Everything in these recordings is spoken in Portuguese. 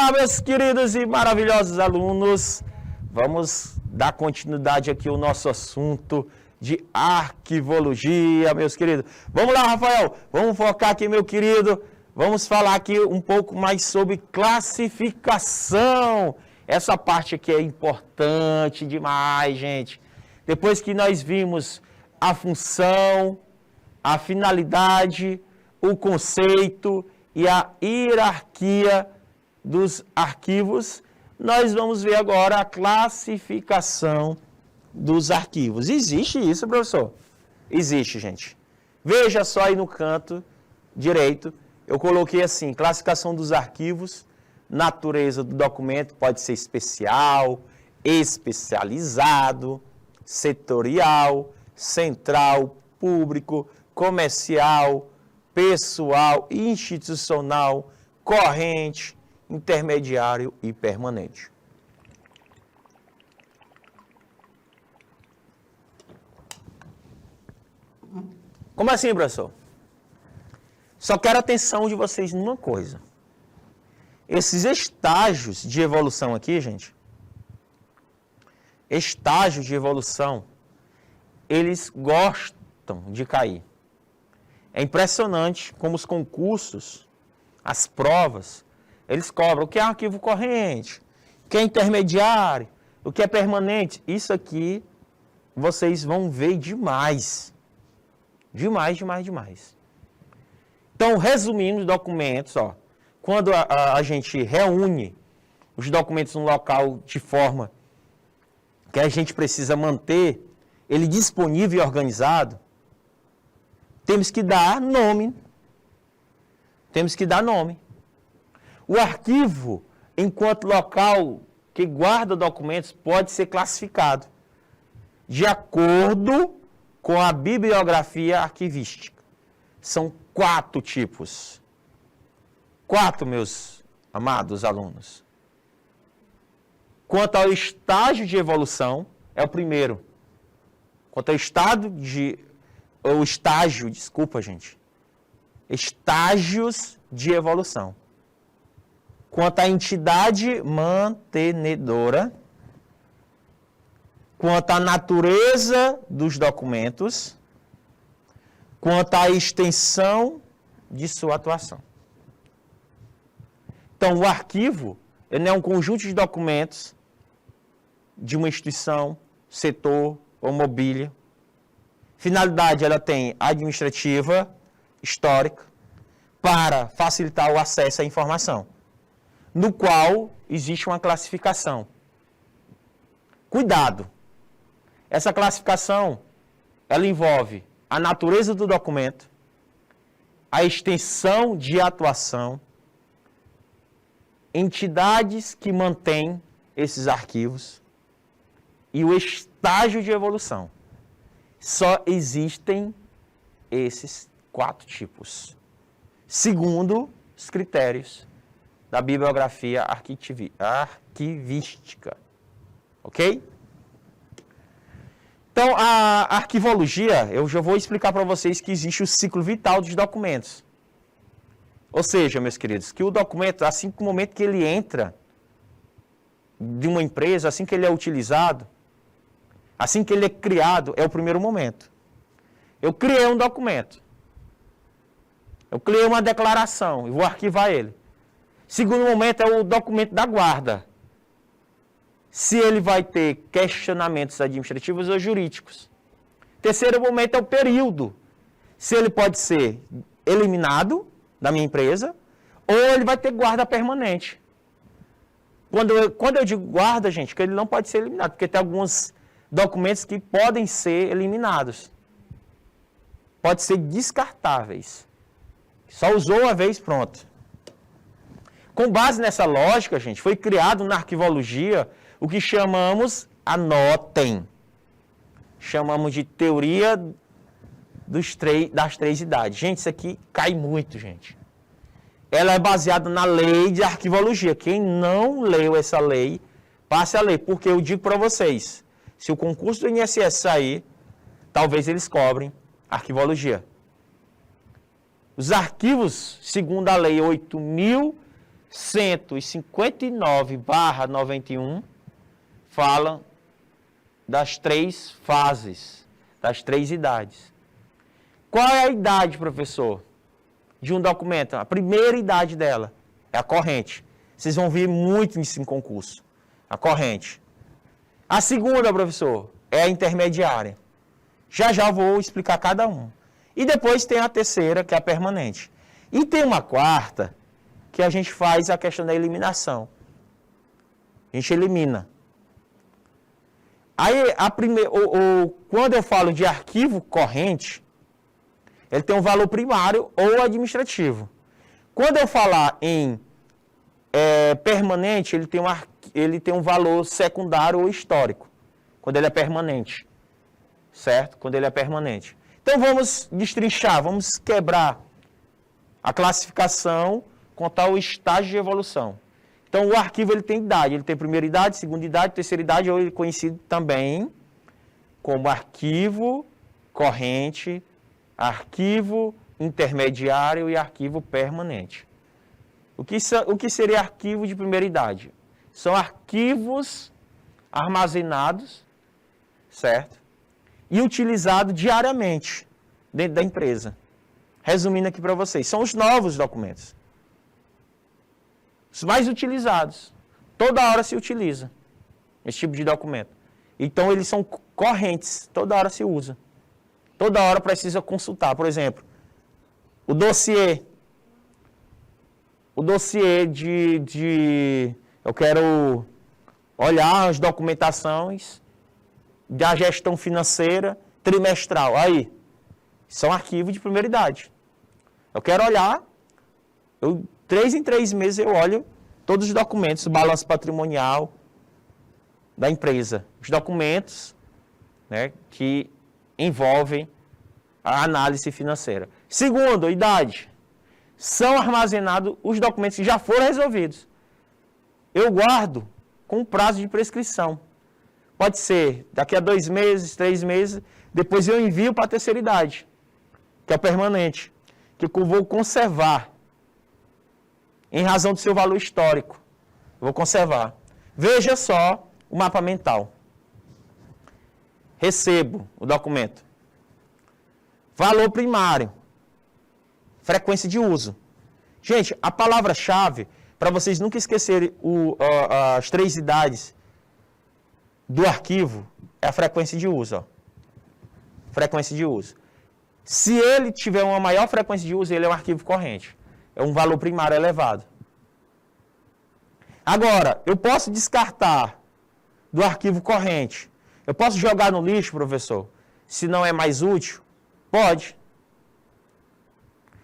Olá, meus queridos e maravilhosos alunos. Vamos dar continuidade aqui ao nosso assunto de arquivologia, meus queridos. Vamos lá, Rafael. Vamos focar aqui, meu querido. Vamos falar aqui um pouco mais sobre classificação. Essa parte aqui é importante demais, gente. Depois que nós vimos a função, a finalidade, o conceito e a hierarquia dos arquivos, nós vamos ver agora a classificação dos arquivos. Existe isso, professor? Existe, gente. Veja só aí no canto direito, eu coloquei assim, classificação dos arquivos, natureza do documento, pode ser especial, especializado, setorial, central, público, comercial, pessoal, institucional, corrente, intermediário e permanente. Como assim, professor? Só quero a atenção de vocês numa coisa. Esses estágios de evolução aqui, gente, estágios de evolução, eles gostam de cair. É impressionante como os concursos, as provas, eles cobram o que é arquivo corrente, o que é intermediário, o que é permanente. Isso aqui vocês vão ver demais. Demais, demais, demais. Então, resumindo os documentos, ó, quando a gente reúne os documentos num local de forma que a gente precisa manter ele disponível e organizado, temos que dar nome. Temos que dar nome. O arquivo, enquanto local que guarda documentos, pode ser classificado de acordo com a bibliografia arquivística. São 4 tipos. 4, meus amados alunos. Quanto ao estágio de evolução, é o primeiro. Quanto ao estágio, desculpa, gente. Estágios de evolução. Quanto à entidade mantenedora, quanto à natureza dos documentos, quanto à extensão de sua atuação. Então, o arquivo ele é um conjunto de documentos de uma instituição, setor ou mobília. Finalidade, ela tem administrativa, histórica, para facilitar o acesso à informação, no qual existe uma classificação. Cuidado! Essa classificação, ela envolve a natureza do documento, a extensão de atuação, entidades que mantêm esses arquivos e o estágio de evolução. Só existem esses 4 tipos, segundo os critérios da bibliografia arquivística. Ok? Então, a arquivologia, eu já vou explicar para vocês que existe o ciclo vital dos documentos. Ou seja, meus queridos, que o documento, assim que o momento que ele entra de uma empresa, assim que ele é utilizado, assim que ele é criado, é o primeiro momento. Eu criei um documento. Eu criei uma declaração e vou arquivar ele. Segundo momento é o documento da guarda. Se ele vai ter questionamentos administrativos ou jurídicos. Terceiro momento é o período. Se ele pode ser eliminado da minha empresa ou ele vai ter guarda permanente. Quando eu digo guarda, gente, que ele não pode ser eliminado, porque tem alguns documentos que podem ser eliminados. Pode ser descartáveis. Só usou uma vez, pronto. Com base nessa lógica, gente, foi criado na arquivologia o que chamamos, anotem, chamamos de teoria das 3 idades. Gente, isso aqui cai muito, gente. Ela é baseada na lei de arquivologia. Quem não leu essa lei, passe a ler, porque eu digo para vocês, se o concurso do INSS sair, talvez eles cobrem arquivologia. Os arquivos, segundo a lei 8.000 159/91 fala das 3 fases, das 3 idades. Qual é a idade, professor, de um documento? A primeira idade dela é a corrente. Vocês vão ver muito isso em concurso. A corrente. A segunda, professor, é a intermediária. Já já vou explicar cada um. E depois tem a terceira, que é a permanente. E tem uma quarta, que a gente faz a questão da eliminação. A gente elimina. Aí, quando eu falo de arquivo corrente, ele tem um valor primário ou administrativo. Quando eu falar em permanente, ele tem um valor secundário ou histórico, quando ele é permanente. Certo? Quando ele é permanente. Então, vamos destrinchar, vamos quebrar a classificação quanto ao estágio de evolução. Então, o arquivo ele tem idade. Ele tem primeira idade, segunda idade, terceira idade, ou ele é conhecido também como arquivo corrente, arquivo intermediário e arquivo permanente. O que seria arquivo de primeira idade? São arquivos armazenados, certo? E utilizados diariamente dentro da empresa. Resumindo aqui para vocês, são os novos documentos. Os mais utilizados. Toda hora se utiliza esse tipo de documento. Então, eles são correntes, toda hora se usa. Toda hora precisa consultar. Por exemplo, o dossiê. O dossiê eu quero olhar as documentações da gestão financeira trimestral. Aí, são arquivos de primeira idade. Eu quero olhar, 3 em 3 meses eu olho todos os documentos, o balanço patrimonial da empresa. Os documentos, né, que envolvem a análise financeira. Segundo, idade. São armazenados os documentos que já foram resolvidos. Eu guardo com prazo de prescrição. Pode ser daqui a 2 meses, 3 meses, depois eu envio para a terceira idade, que é o permanente, que eu vou conservar, em razão do seu valor histórico. Eu vou conservar. Veja só o mapa mental. Recebo o documento. Valor primário. Frequência de uso. Gente, a palavra-chave, para vocês nunca esquecerem as 3 idades do arquivo, é a frequência de uso. Ó. Frequência de uso. Se ele tiver uma maior frequência de uso, ele é um arquivo corrente. É um valor primário elevado. Agora, eu posso descartar do arquivo corrente. Eu posso jogar no lixo, professor, se não é mais útil? Pode.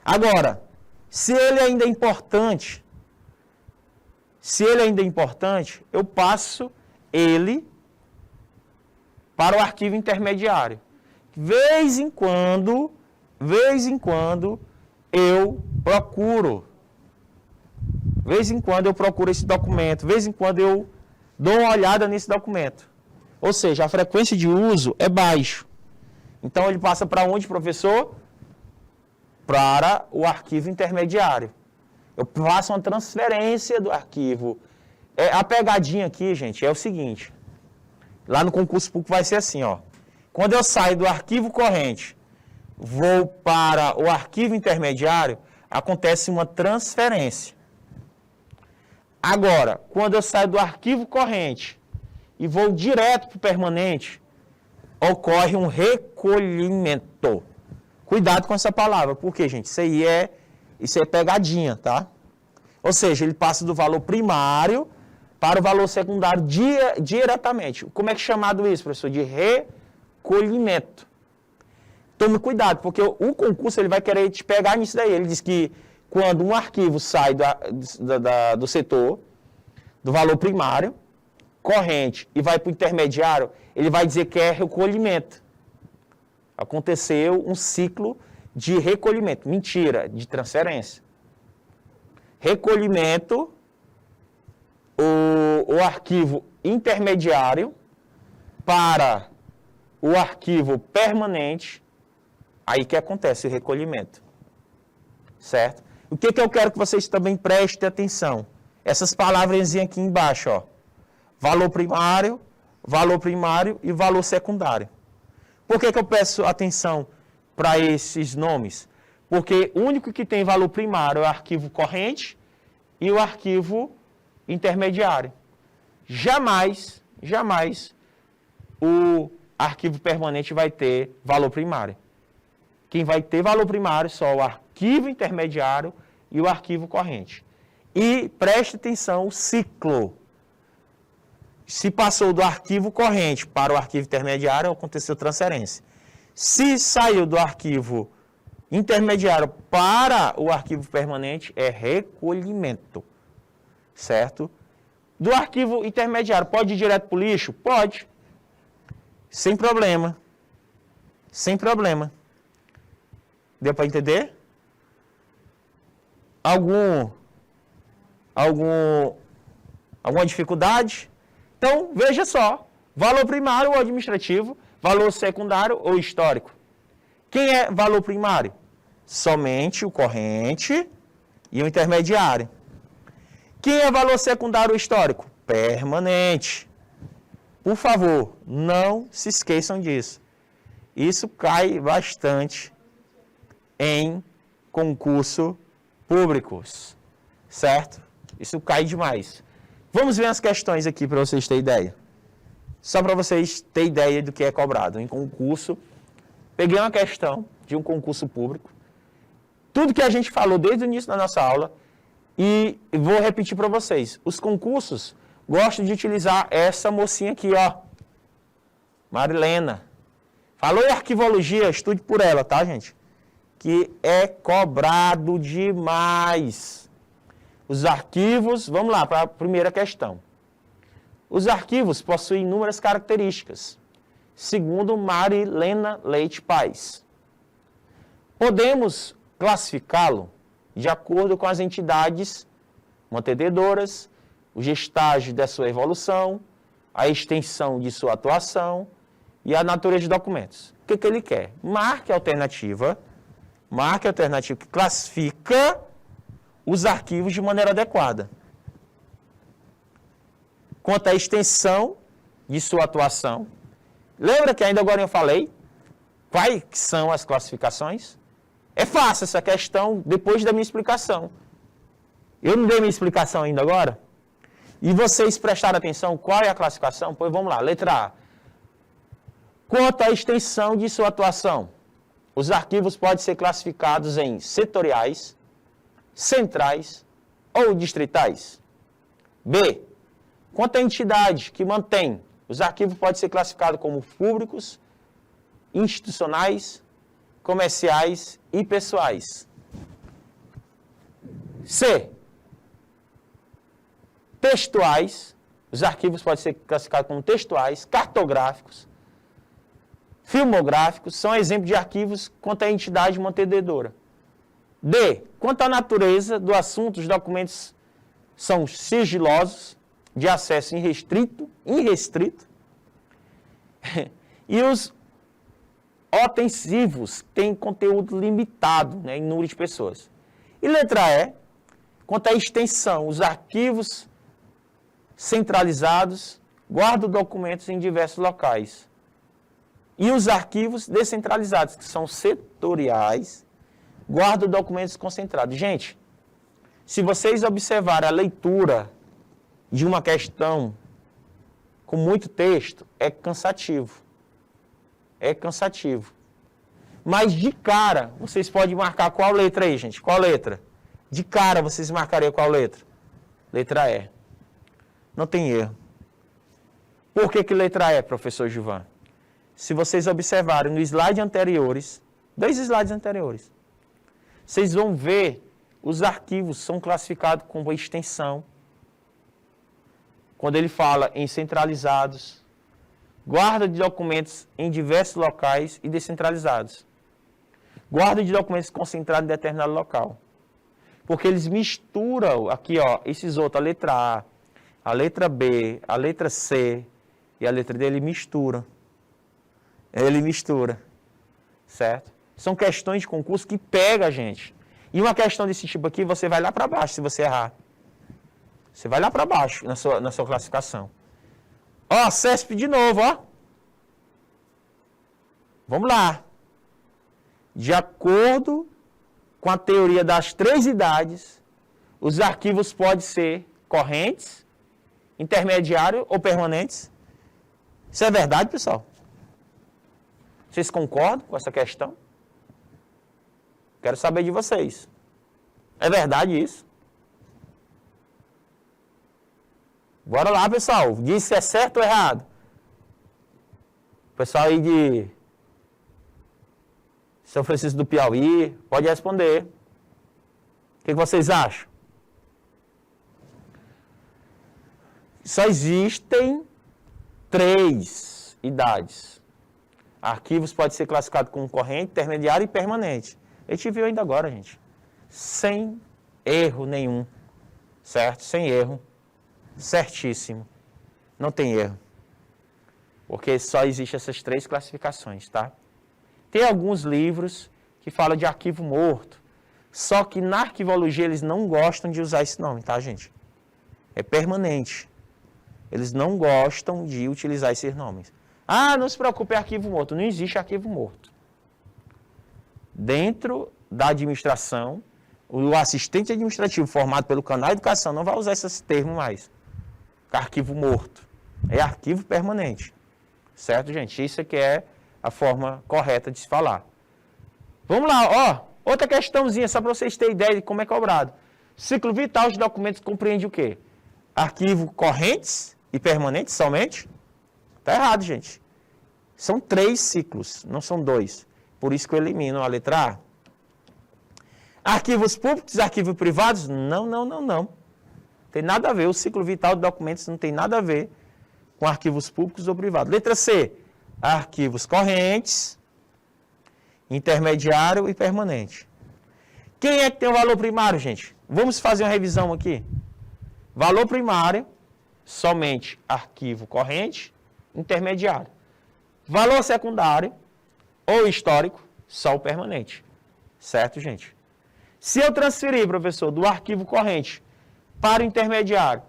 Agora, se ele ainda é importante, eu passo ele para o arquivo intermediário. Vez em quando, eu procuro esse documento, vez em quando eu dou uma olhada nesse documento. Ou seja, a frequência de uso é baixo. Então, ele passa para onde, professor? Para o arquivo intermediário. Eu faço uma transferência do arquivo. A pegadinha aqui, gente, é o seguinte. Lá no concurso público vai ser assim, ó. Quando eu saio do arquivo corrente, vou para o arquivo intermediário, acontece uma transferência. Agora, quando eu saio do arquivo corrente e vou direto para o permanente, ocorre um recolhimento. Cuidado com essa palavra, porque, gente, isso é pegadinha, tá? Ou seja, ele passa do valor primário para o valor secundário diretamente. Como é que é chamado isso, professor? De recolhimento. Tome cuidado, porque o concurso ele vai querer te pegar nisso daí. Ele diz que quando um arquivo sai do setor, do valor primário, corrente, e vai para o intermediário, ele vai dizer que é recolhimento. Aconteceu um ciclo de recolhimento. Mentira, de transferência. Recolhimento, o arquivo intermediário para o arquivo permanente, aí que acontece o recolhimento. Certo? O que eu quero que vocês também prestem atenção? essas palavras aqui embaixo, ó. Valor primário e valor secundário. Por que eu peço atenção para esses nomes? Porque o único que tem valor primário é o arquivo corrente e o arquivo intermediário. Jamais o arquivo permanente vai ter valor primário. Quem vai ter valor primário só o arquivo intermediário e o arquivo corrente. E preste atenção, o ciclo. Se passou do arquivo corrente para o arquivo intermediário, aconteceu transferência. Se saiu do arquivo intermediário para o arquivo permanente, é recolhimento. Certo? Do arquivo intermediário, pode ir direto para o lixo? Pode. Sem problema. Sem problema. Deu para entender? Alguma dificuldade? Então, veja só. Valor primário ou administrativo, valor secundário ou histórico. Quem é valor primário? Somente o corrente e o intermediário. Quem é valor secundário ou histórico? Permanente. Por favor, não se esqueçam disso. Isso cai bastante em concurso públicos, certo? Isso cai demais. Vamos ver as questões aqui para vocês terem ideia. Só para vocês terem ideia do que é cobrado em concurso. Peguei uma questão de um concurso público. Tudo que a gente falou desde o início da nossa aula. E vou repetir para vocês. Os concursos gostam de utilizar essa mocinha aqui, ó. Marilena. Falou em arquivologia, estude por ela, tá, gente? Que é cobrado demais. Os arquivos, vamos lá para a primeira questão. Os arquivos possuem inúmeras características, segundo Marilena Leite Paes. Podemos classificá-lo de acordo com as entidades mantenedoras, os estágios da sua evolução, a extensão de sua atuação e a natureza de documentos. O que ele quer? Marque a alternativa que classifica os arquivos de maneira adequada. Quanto à extensão de sua atuação, lembra que ainda agora eu falei quais são as classificações? É fácil essa questão depois da minha explicação. Eu não dei minha explicação ainda agora? E vocês prestaram atenção qual é a classificação? Pois vamos lá, letra A. Quanto à extensão de sua atuação, os arquivos podem ser classificados em setoriais, centrais ou distritais. B. Quanto à entidade que mantém, os arquivos podem ser classificados como públicos, institucionais, comerciais e pessoais. C. Textuais. Os arquivos podem ser classificados como textuais, cartográficos, filmográficos. São exemplos de arquivos quanto à entidade mantenedora. D. Quanto à natureza do assunto, os documentos são sigilosos, de acesso irrestrito, e os ostensivos têm conteúdo limitado, né, em número de pessoas. E letra E, quanto à extensão, os arquivos centralizados guardam documentos em diversos locais. E os arquivos descentralizados, que são setoriais, guardam documentos concentrados. Gente, se vocês observarem a leitura de uma questão com muito texto, é cansativo. É cansativo. Mas de cara, vocês podem marcar qual letra aí, gente? Qual letra? De cara, vocês marcariam qual letra? Letra E. Não tem erro. Por que letra E, professor Gilvan? Se vocês observarem no slide anteriores, 2 slides anteriores, vocês vão ver os arquivos são classificados como extensão. Quando ele fala em centralizados, guarda de documentos em diversos locais e descentralizados. Guarda de documentos concentrados em determinado local. Porque eles misturam aqui, ó, esses outros, a letra A, letra B, a letra C e a letra D, ele mistura. Ele mistura. Certo? São questões de concurso que pega a gente. E uma questão desse tipo aqui, você vai lá para baixo se você errar. Você vai lá para baixo na sua classificação. Ó, CESP de novo, ó. Vamos lá. De acordo com a teoria das 3 idades, os arquivos podem ser correntes, intermediários ou permanentes. Isso é verdade, pessoal? Vocês concordam com essa questão? Quero saber de vocês. É verdade isso? Bora lá, pessoal. Diz se é certo ou errado. O pessoal aí de São Francisco do Piauí pode responder. O que vocês acham? Só existem 3 idades. Arquivos podem ser classificados como corrente, intermediário e permanente. A gente viu ainda agora, gente. Sem erro nenhum. Certo? Sem erro. Certíssimo. Não tem erro. Porque só existem essas 3 classificações, tá? Tem alguns livros que falam de arquivo morto. Só que na arquivologia eles não gostam de usar esse nome, tá, gente? É permanente. Eles não gostam de utilizar esses nomes. Ah, não se preocupe, é arquivo morto. Não existe arquivo morto. Dentro da administração, o assistente administrativo formado pelo canal Educação não vai usar esse termo mais. Arquivo morto. É arquivo permanente. Certo, gente? Isso aqui é a forma correta de se falar. Vamos lá, ó. Outra questãozinha, só para vocês terem ideia de como é cobrado. Ciclo vital de documentos compreende o quê? Arquivo correntes e permanentes somente? Tá errado, gente. São 3 ciclos, não são 2. Por isso que eu elimino a letra A. Arquivos públicos e arquivos privados? Não. Tem nada a ver. O ciclo vital de documentos não tem nada a ver com arquivos públicos ou privados. Letra C. Arquivos correntes, intermediário e permanente. Quem é que tem o valor primário, gente? Vamos fazer uma revisão aqui. Valor primário, somente arquivo corrente, intermediário. Valor secundário ou histórico, só o permanente. Certo, gente? Se eu transferir, professor, do arquivo corrente para o intermediário,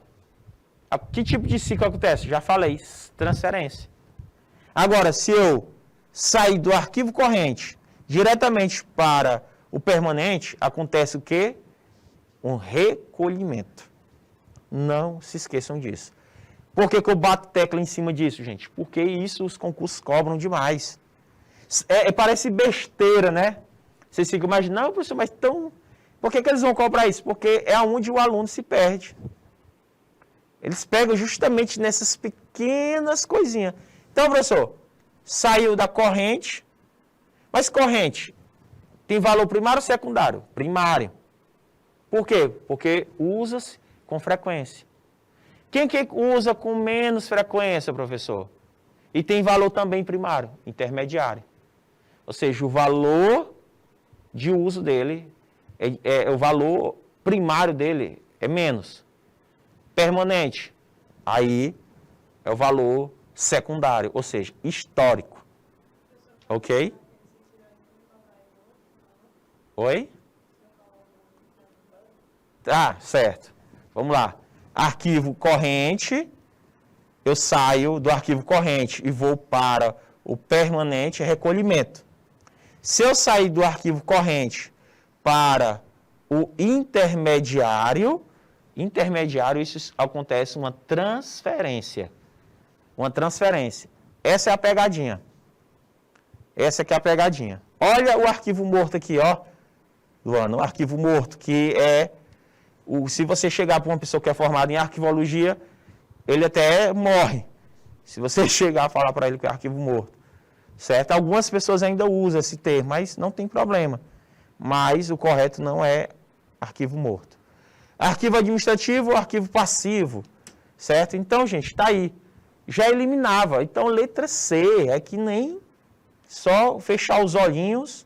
que tipo de ciclo acontece? Já falei, transferência. Agora, se eu sair do arquivo corrente diretamente para o permanente, acontece o quê? Um recolhimento. Não se esqueçam disso. Por que eu bato tecla em cima disso, gente? Porque isso os concursos cobram demais. Parece besteira, né? Vocês ficam imaginando, não, professor, mas tão... Por que eles vão cobrar isso? Porque é onde o aluno se perde. Eles pegam justamente nessas pequenas coisinhas. Então, professor, saiu da corrente, mas corrente tem valor primário ou secundário? Primário. Por quê? Porque usa-se com frequência. Quem que usa com menos frequência, professor? E tem valor também primário, intermediário. Ou seja, o valor de uso dele, o valor primário dele é menos. Permanente, aí é o valor secundário, ou seja, histórico. Ok? Oi? Tá, certo. Vamos lá. Arquivo corrente, eu saio do arquivo corrente e vou para o permanente recolhimento. Se eu sair do arquivo corrente para o intermediário, isso acontece uma transferência. Uma transferência. Essa é a pegadinha. Essa aqui é a pegadinha. Olha o arquivo morto aqui, ó. Luana, o arquivo morto, que é... se você chegar para uma pessoa que é formada em arquivologia, ele até morre. Se você chegar a falar para ele que é arquivo morto. Certo? Algumas pessoas ainda usam esse termo, mas não tem problema. Mas o correto não é arquivo morto. Arquivo administrativo ou arquivo passivo. Certo? Então, gente, está aí. Já eliminava. Então, letra C. É que nem só fechar os olhinhos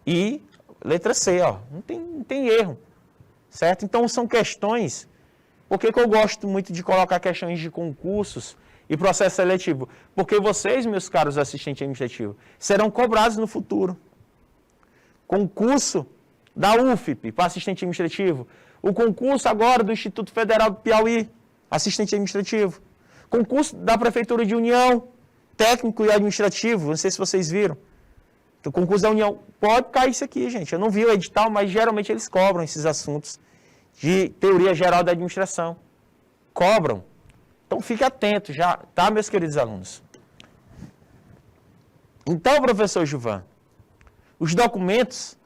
e letra C, ó. Não tem erro. Certo? Então, são questões... Por que eu gosto muito de colocar questões de concursos e processo seletivo? Porque vocês, meus caros assistentes administrativos, serão cobrados no futuro. Concurso da UFP para assistente administrativo. O concurso agora do Instituto Federal do Piauí, assistente administrativo. Concurso da Prefeitura de União, técnico e administrativo, não sei se vocês viram. O concurso da União, pode cair isso aqui, gente. Eu não vi o edital, mas geralmente eles cobram esses assuntos de teoria geral da administração. Cobram. Então fique atento já, tá, meus queridos alunos? Então, professor Gilvan, os documentos,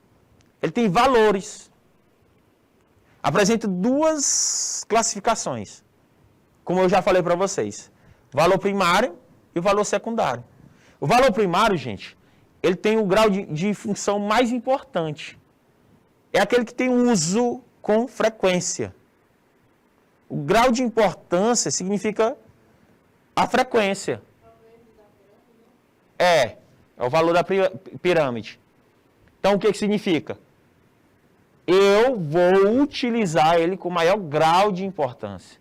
ele tem valores. Apresenta duas classificações, como eu já falei para vocês. Valor primário e o valor secundário. O valor primário, gente, ele tem o grau de função mais importante. É aquele que tem uso com frequência. O grau de importância significa a frequência. É o valor da pirâmide. Então, o que significa? Eu vou utilizar ele com maior grau de importância.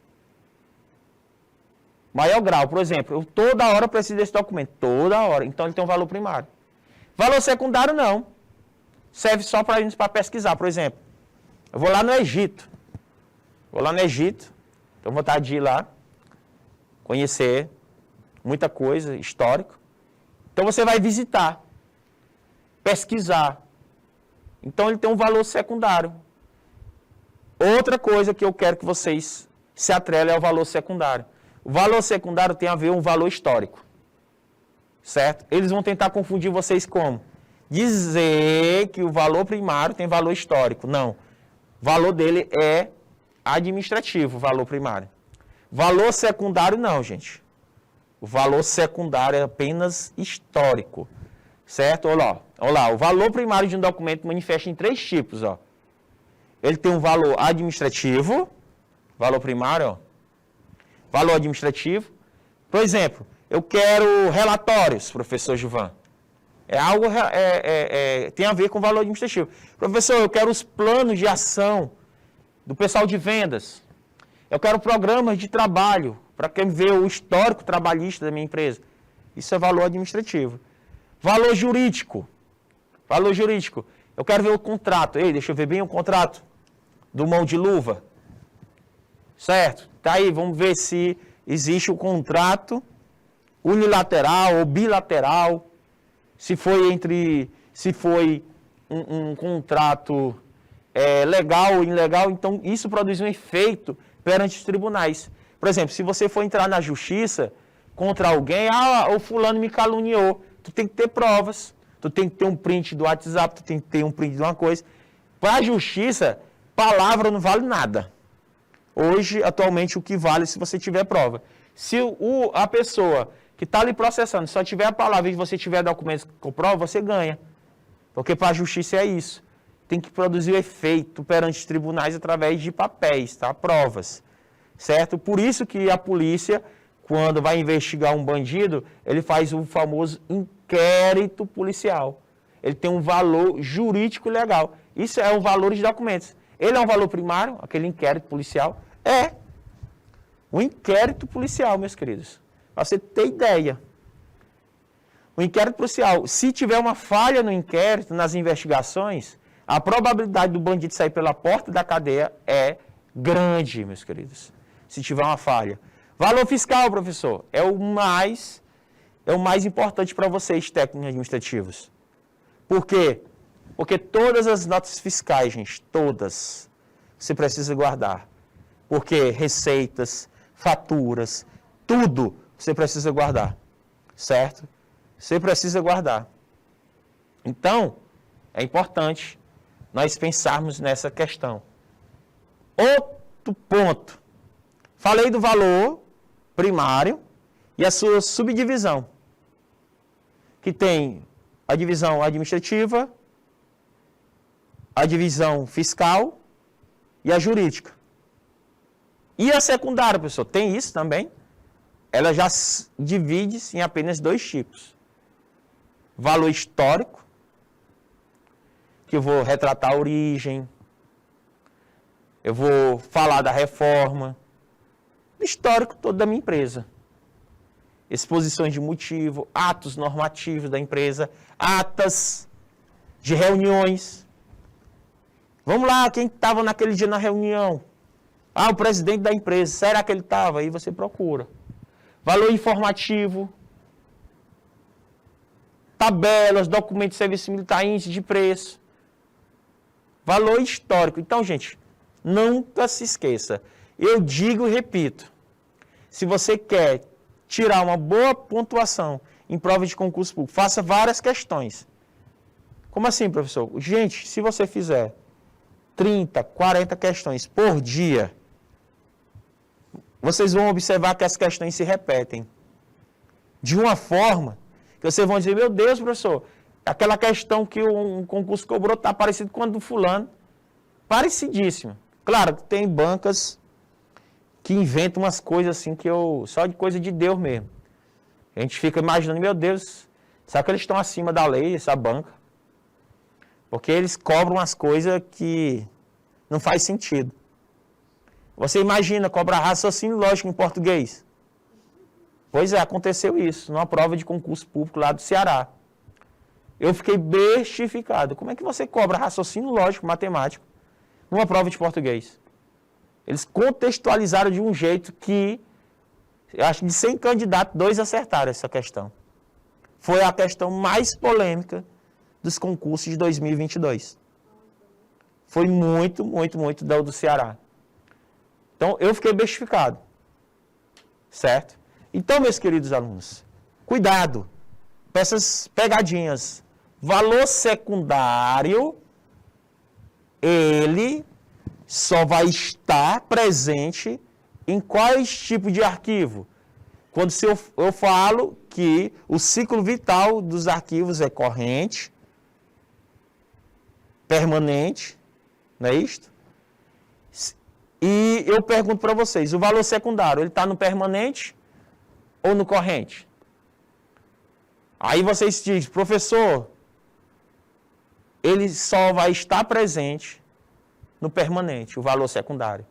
Maior grau, por exemplo, eu toda hora preciso desse documento. Toda hora. Então, ele tem um valor primário. Valor secundário, não. Serve só para a gente pesquisar, por exemplo. Eu vou lá no Egito. Tenho vontade de ir lá, conhecer muita coisa, histórico. Então você vai visitar, pesquisar. Então ele tem um valor secundário. Outra coisa que eu quero que vocês se atrelem é o valor secundário. O valor secundário tem a ver com um valor histórico. Certo? Eles vão tentar confundir vocês como? Dizer que o valor primário tem valor histórico. Não. O valor dele é administrativo, o valor primário. Valor secundário não, gente. O valor secundário é apenas histórico. Certo? Olha lá. O valor primário de um documento manifesta em 3 tipos. Ó. Ele tem um valor administrativo, valor primário, ó. Valor administrativo. Por exemplo, eu quero relatórios, professor Gilvan. É algo tem a ver com valor administrativo. Professor, eu quero os planos de ação do pessoal de vendas. Eu quero programas de trabalho para quem vê o histórico trabalhista da minha empresa. Isso é valor administrativo. Valor jurídico. Valor jurídico. Eu quero ver o contrato. Ei, deixa eu ver bem o contrato do mão de luva. Certo? Tá aí, vamos ver se existe o contrato unilateral ou bilateral. Se foi um contrato legal ou ilegal, então isso produz um efeito perante os tribunais. Por exemplo, se você for entrar na justiça contra alguém, o fulano me caluniou, tu tem que ter provas, tu tem que ter um print do WhatsApp, tu tem que ter um print de uma coisa. Para a justiça, palavra não vale nada. Hoje, atualmente, o que vale é se você tiver prova. Se a pessoa que está lhe processando só tiver a palavra e você tiver documentos com prova, você ganha. Porque para a justiça é isso. Tem que produzir o efeito perante os tribunais através de papéis, tá? Provas. Certo? Por isso que a polícia, quando vai investigar um bandido, ele faz o famoso inquérito policial. Ele tem um valor jurídico legal. Isso é o valor de documentos. Ele é um valor primário, aquele inquérito policial? É. O inquérito policial, meus queridos. Para você ter ideia. O inquérito policial, se tiver uma falha no inquérito, nas investigações, a probabilidade do bandido sair pela porta da cadeia é grande, meus queridos. Se tiver uma falha. Valor fiscal, professor, é o mais importante para vocês, técnicos administrativos. Por quê? Porque todas as notas fiscais, gente, todas, você precisa guardar. Porque receitas, faturas, tudo você precisa guardar, certo? Você precisa guardar. Então, é importante nós pensarmos nessa questão. Outro ponto. Falei do valor primário e a sua subdivisão, que tem a divisão administrativa, a divisão fiscal e a jurídica. E a secundária, pessoal, tem isso também. Ela já divide-se em apenas 2 tipos. Valor histórico, que eu vou retratar a origem, eu vou falar da reforma, do histórico todo da minha empresa. Exposições de motivo, atos normativos da empresa, atas de reuniões. Vamos lá, quem estava naquele dia na reunião? Ah, o presidente da empresa. Será que ele estava? Aí você procura. Valor informativo. Tabelas, documentos de serviço militar, índice de preço. Valor histórico. Então, gente, nunca se esqueça. Eu digo e repito. Se você quer tirar uma boa pontuação em prova de concurso público, faça várias questões. Como assim, professor? Gente, se você fizer 30, 40 questões por dia, vocês vão observar que as questões se repetem. De uma forma que vocês vão dizer, meu Deus, professor, aquela questão que um concurso cobrou está parecido com a do fulano. Parecidíssimo. Claro, tem bancas que inventam umas coisas assim que só de coisa de Deus mesmo. A gente fica imaginando, meu Deus, será que eles estão acima da lei, essa banca? Porque eles cobram umas coisas que não faz sentido. Você imagina cobrar raciocínio lógico em português? Pois é, aconteceu isso, numa prova de concurso público lá do Ceará. Eu fiquei bestificado. Como é que você cobra raciocínio lógico, matemático, numa prova de português? Eles contextualizaram de um jeito que, eu acho que de 100 candidatos, 2 acertaram essa questão. Foi a questão mais polêmica dos concursos de 2022. Foi muito, muito, muito do Ceará. Então, eu fiquei bestificado. Certo? Então, meus queridos alunos, cuidado com essas pegadinhas. Valor secundário, ele só vai estar presente em quais tipos de arquivo? Quando eu falo que o ciclo vital dos arquivos é corrente, permanente, não é isto? E eu pergunto para vocês, o valor secundário, ele está no permanente ou no corrente? Aí vocês dizem, professor, ele só vai estar presente no permanente, o valor secundário.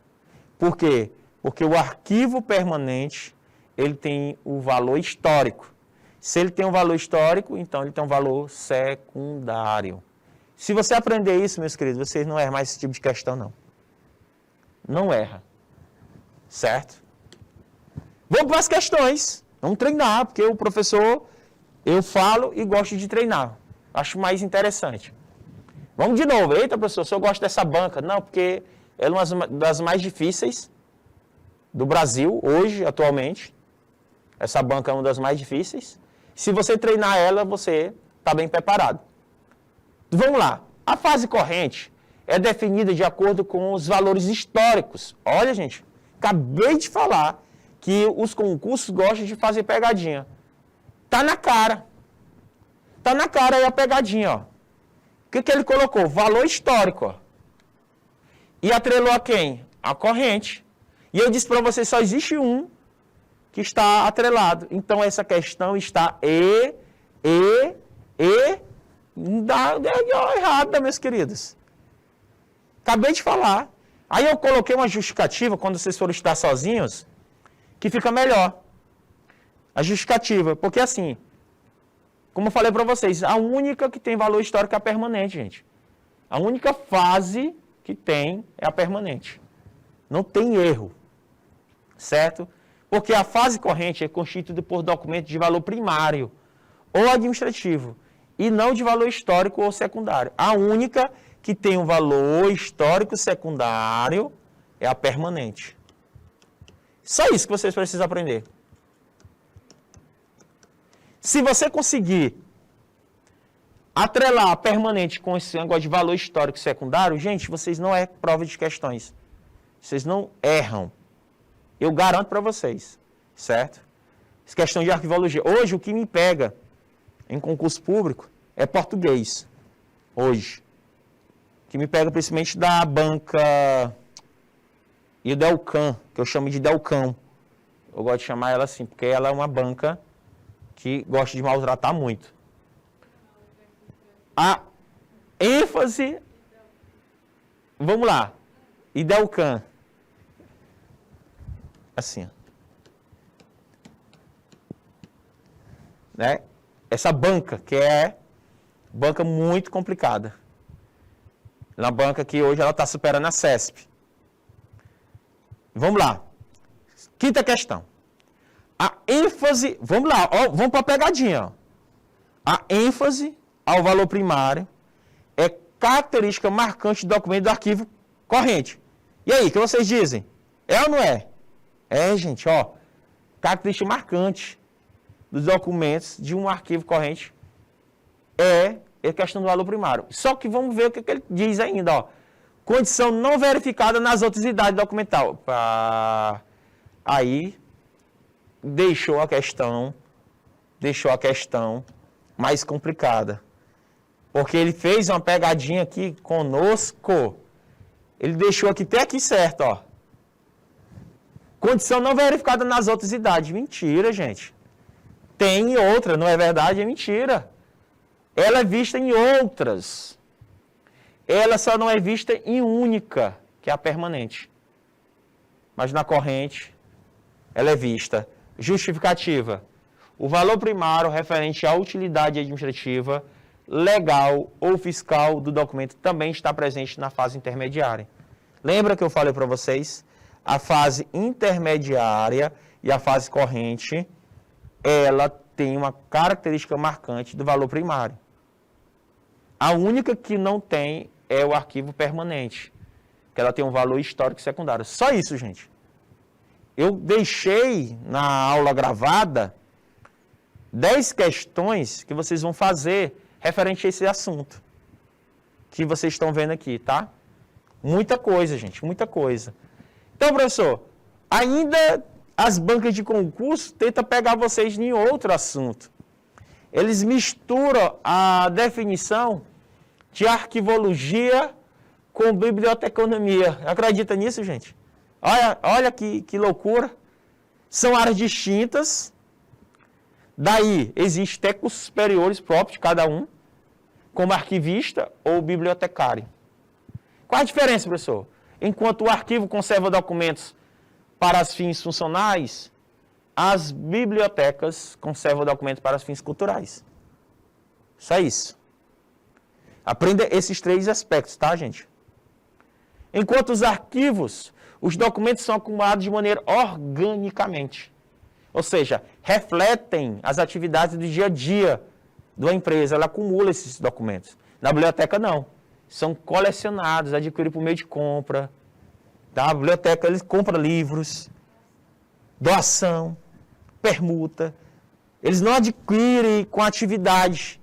Por quê? Porque o arquivo permanente, ele tem o valor histórico. Se ele tem um valor histórico, então ele tem um valor secundário. Se você aprender isso, meus queridos, vocês não erram mais esse tipo de questão, não. Não erra. Certo? Vamos para as questões. Vamos treinar, porque o professor, eu falo e gosto de treinar. Acho mais interessante. Vamos de novo. Eita, professor, o senhor gosta dessa banca? Não, porque ela é uma das mais difíceis do Brasil, hoje, atualmente. Essa banca é uma das mais difíceis. Se você treinar ela, você está bem preparado. Vamos lá. A fase corrente é definida de acordo com os valores históricos. Olha, gente, acabei de falar que os concursos gostam de fazer pegadinha. Tá na cara. Tá na cara aí a pegadinha, ó. O que ele colocou? Valor histórico, ó. E atrelou a quem? A corrente. E eu disse para você, só existe um que está atrelado. Então, essa questão está deu errada, meus queridos. Acabei de falar. Aí eu coloquei uma justificativa, quando vocês forem estudar sozinhos, que fica melhor. A justificativa. Porque assim, como eu falei para vocês, a única que tem valor histórico é a permanente, gente. A única fase que tem é a permanente. Não tem erro. Certo? Porque a fase corrente é constituída por documento de valor primário ou administrativo e não de valor histórico ou secundário. A única que tem um valor histórico secundário é a permanente. Só isso que vocês precisam aprender. Se você conseguir atrelar a permanente com esse negócio de valor histórico secundário, gente, vocês não é prova de questões. Vocês não erram. Eu garanto para vocês, certo? Essa questão de arquivologia. Hoje, o que me pega em concurso público é português. Hoje. O que me pega principalmente da banca e o Delcan, que eu chamo de Delcão. Eu gosto de chamar ela assim, porque ela é uma banca que gosta de maltratar muito. A ênfase... Vamos lá. Idelcan. Assim. Né? Essa banca, que é banca muito complicada. Na banca que hoje ela está superando a CESP. Vamos lá. Quinta questão. A ênfase, vamos lá, ó, vamos para a pegadinha. Ó. A ênfase ao valor primário é característica marcante do documento do arquivo corrente. E aí, o que vocês dizem? É ou não é? É, gente, ó. Característica marcante dos documentos de um arquivo corrente é a questão do valor primário. Só que vamos ver o que ele diz ainda, ó. Condição não verificada nas outras idades documental. Aí deixou a questão mais complicada. Porque ele fez uma pegadinha aqui conosco. Ele deixou aqui até aqui certo, ó. Condição não verificada nas outras idades. Mentira, gente. Tem outra, não é verdade? É mentira. Ela é vista em outras. Ela só não é vista em única, que é a permanente. Mas na corrente, ela é vista. Justificativa. O valor primário referente à utilidade administrativa, legal ou fiscal do documento também está presente na fase intermediária. Lembra que eu falei para vocês? A fase intermediária e a fase corrente, ela tem uma característica marcante do valor primário. A única que não tem é o arquivo permanente, que ela tem um valor histórico secundário. Só isso, gente. Eu deixei na aula gravada 10 questões que vocês vão fazer referente a esse assunto que vocês estão vendo aqui, tá? Muita coisa, gente, muita coisa. Então, professor, ainda as bancas de concurso tentam pegar vocês em outro assunto. Eles misturam a definição de arquivologia com biblioteconomia. Acredita nisso, gente? Olha que loucura. São áreas distintas. Daí, existem até cursos superiores próprios de cada um, como arquivista ou bibliotecário. Qual a diferença, professor? Enquanto o arquivo conserva documentos para os fins funcionais, as bibliotecas conservam documentos para os fins culturais. Só isso. Aprenda esses 3 aspectos, tá, gente? Enquanto os arquivos, os documentos são acumulados de maneira organicamente. Ou seja, refletem as atividades do dia a dia da empresa. Ela acumula esses documentos. Na biblioteca, não. São colecionados, adquiridos por meio de compra. Tá? A biblioteca, eles compram livros, doação, permuta. Eles não adquirem com a atividade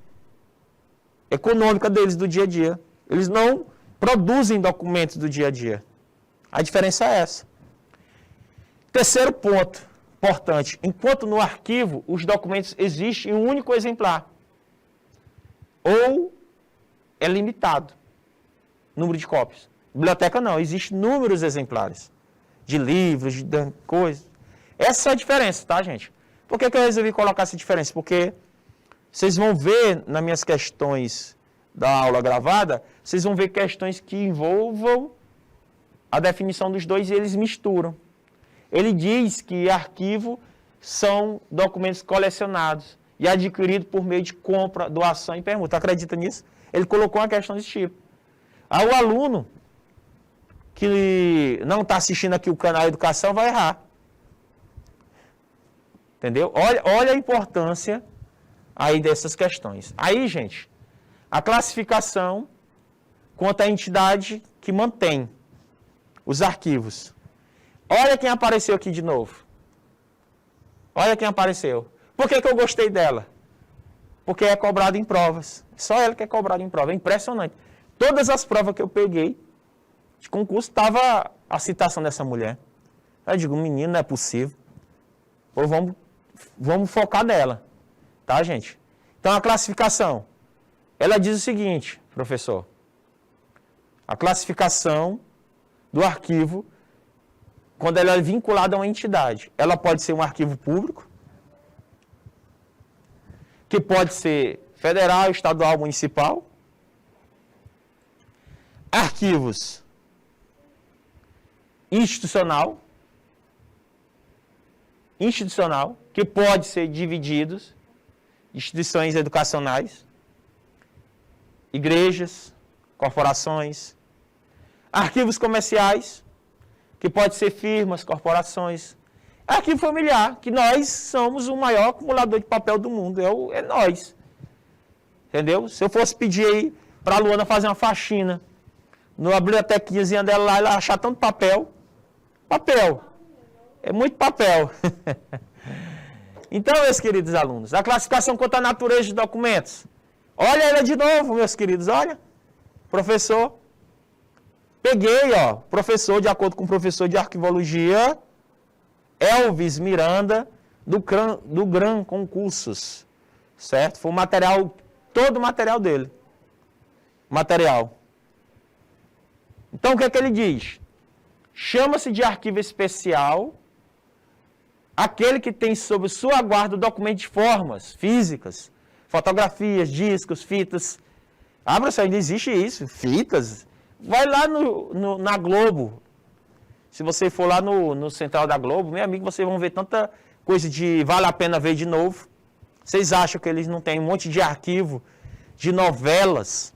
econômica deles do dia a dia. Eles não produzem documentos do dia a dia. A diferença é essa. Terceiro ponto importante. Enquanto no arquivo os documentos existem em um único exemplar. Ou é limitado o número de cópias. Biblioteca não, existem inúmeros exemplares de livros, de coisas. Essa é a diferença, tá, gente? Por que eu resolvi colocar essa diferença? Porque vocês vão ver nas minhas questões da aula gravada, vocês vão ver questões que envolvam a definição dos dois e eles misturam. Ele diz que arquivo são documentos colecionados e adquiridos por meio de compra, doação e permuta. Acredita nisso? Ele colocou uma questão desse tipo. Aí o aluno que não está assistindo aqui o canal Educação vai errar. Entendeu? Olha a importância aí dessas questões. Aí, gente, a classificação quanto à entidade que mantém os arquivos. Olha quem apareceu aqui de novo. Olha quem apareceu. Por que eu gostei dela? Porque é cobrado em provas. Só ela que é cobrada em prova. É impressionante. Todas as provas que eu peguei de concurso, estava a citação dessa mulher. Eu digo, menino, não é possível. Ou vamos focar nela. Tá, gente? Então, a classificação. Ela diz o seguinte, professor. A classificação do arquivo, quando ela é vinculada a uma entidade, ela pode ser um arquivo público, que pode ser federal, estadual, municipal. Arquivos institucional, que pode ser divididos, instituições educacionais, igrejas, corporações, Arquivos comerciais, que pode ser firmas, corporações. Arquivo familiar, que nós somos o maior acumulador de papel do mundo, é nós. Entendeu? Se eu fosse pedir aí para a Luana fazer uma faxina, numa bibliotequinha dela lá, ela achar tanto papel, é muito papel. Então, meus queridos alunos, a classificação quanto à natureza de documentos. Olha ela de novo, meus queridos, olha. Professor, peguei, ó, professor, de acordo com o professor de arquivologia, Elvis Miranda, do GRAM Concursos, certo? Foi o material, todo o material dele. Material. Então, o que é que ele diz? Chama-se de arquivo especial aquele que tem sob sua guarda o documento de formas físicas, fotografias, discos, fitas. Ah, professor, ainda existe isso, fitas. Vai lá na Globo. Se você for lá no Central da Globo, meu amigo, vocês vão ver tanta coisa de vale a pena ver de novo. Vocês acham que eles não têm um monte de arquivo de novelas?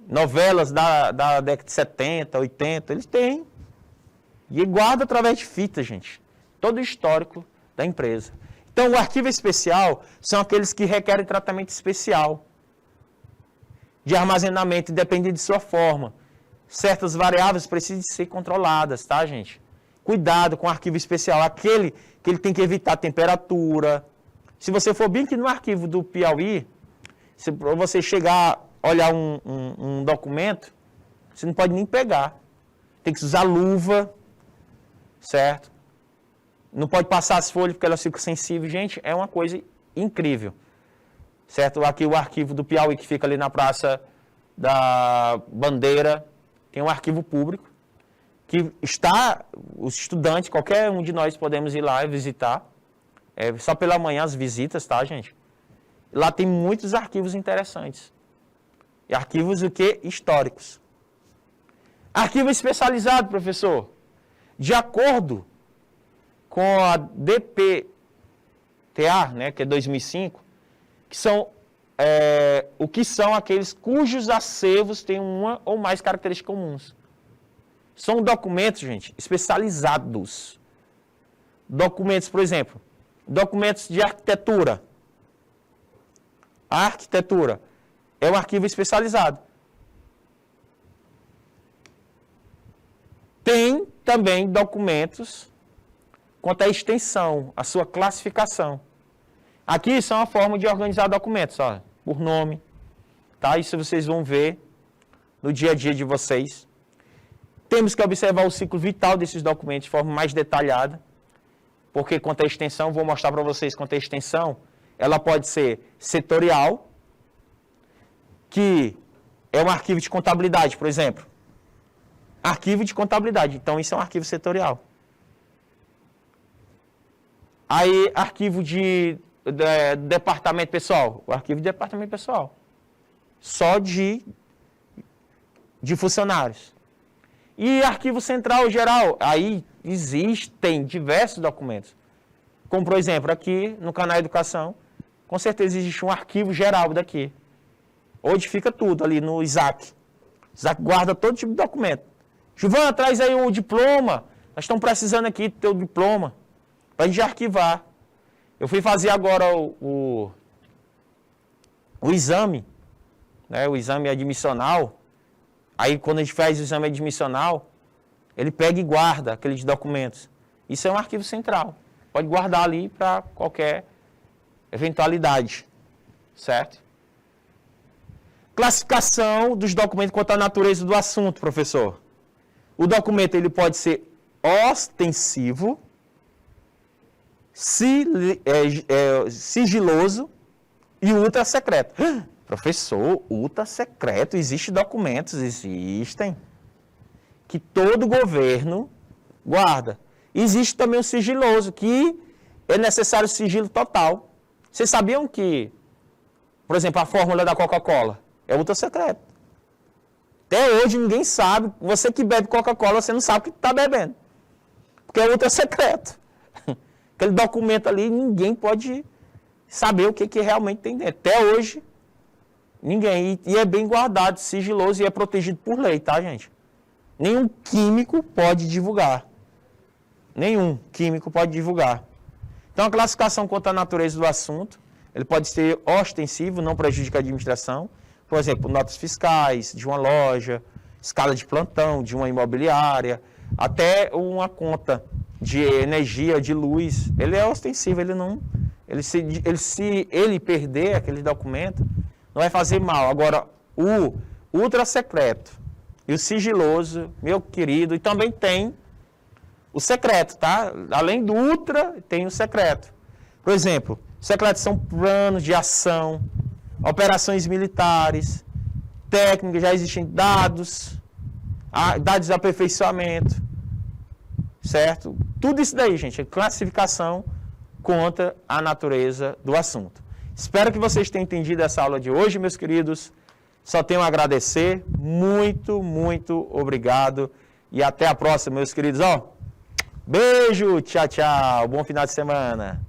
Novelas da década de 70, 80, eles têm. E guarda através de fita, gente. Todo o histórico da empresa. Então, o arquivo especial são aqueles que requerem tratamento especial de armazenamento, independente de sua forma. Certas variáveis precisam ser controladas, tá, gente? Cuidado com o arquivo especial, aquele que ele tem que evitar temperatura. Se você for bem aqui no arquivo do Piauí, se você chegar, olhar um documento, você não pode nem pegar. Tem que usar luva, certo? Não pode passar as folhas porque elas ficam sensíveis. Gente, é uma coisa incrível. Certo? Aqui o arquivo do Piauí, que fica ali na Praça da Bandeira, tem um arquivo público, que está, os estudantes, qualquer um de nós podemos ir lá e visitar. É só pela manhã as visitas, tá, gente? Lá tem muitos arquivos interessantes. E arquivos o quê? Históricos. Arquivo especializado, professor. De acordo com a DPTA, né, que é 2005, que são o que são aqueles cujos acervos têm uma ou mais características comuns. São documentos, gente, especializados. Documentos, por exemplo, documentos de arquitetura. A arquitetura é um arquivo especializado. Tem também documentos quanto à extensão, a sua classificação. Aqui são a forma de organizar documentos, ó, por nome, tá? Isso vocês vão ver no dia a dia de vocês. Temos que observar o ciclo vital desses documentos de forma mais detalhada, porque quanto à extensão, vou mostrar para vocês quanto à extensão, ela pode ser setorial, que é um arquivo de contabilidade, por exemplo. Arquivo de contabilidade, então isso é um arquivo setorial. Aí, arquivo de departamento pessoal, o arquivo de departamento pessoal, só de funcionários. E arquivo central geral, aí existem diversos documentos. Como, por exemplo, aqui no canal Educação, com certeza existe um arquivo geral daqui, onde fica tudo ali no Isaac. Isaac guarda todo tipo de documento. Giovana, traz aí o diploma, nós estamos precisando aqui do teu diploma, para a gente arquivar. Eu fui fazer agora o exame, né, o exame admissional. Aí, quando a gente faz o exame admissional, ele pega e guarda aqueles documentos. Isso é um arquivo central. Pode guardar ali para qualquer eventualidade, certo? Classificação dos documentos quanto à natureza do assunto, professor. O documento ele pode ser ostensivo, sigiloso e ultra secreto. Professor, ultra secreto, existem documentos, existem, que todo governo guarda. Existe também o sigiloso, que é necessário sigilo total. Vocês sabiam que, por exemplo, a fórmula da Coca-Cola é ultra secreto. Até hoje ninguém sabe, você que bebe Coca-Cola, você não sabe o que está bebendo. Porque é ultra secreto. Aquele documento ali, ninguém pode saber o que realmente tem dentro. Até hoje, ninguém. E é bem guardado, sigiloso e é protegido por lei, tá, gente? Nenhum químico pode divulgar. Nenhum químico pode divulgar. Então, a classificação quanto à natureza do assunto, ele pode ser ostensivo, não prejudica a administração. Por exemplo, notas fiscais de uma loja, escala de plantão de uma imobiliária, até uma conta de energia, de luz. Ele é ostensivo, ele não... se ele perder aquele documento, não vai fazer mal. Agora, o ultra secreto e o sigiloso, meu querido, e também tem o secreto, tá? Além do ultra, tem o secreto. Por exemplo, secretos são planos de ação, operações militares, técnicas, já existem dados de aperfeiçoamento, certo? Tudo isso daí, gente, é classificação conta a natureza do assunto. Espero que vocês tenham entendido essa aula de hoje, meus queridos. Só tenho a agradecer. Muito, muito obrigado. E até a próxima, meus queridos. Beijo, tchau, tchau. Bom final de semana.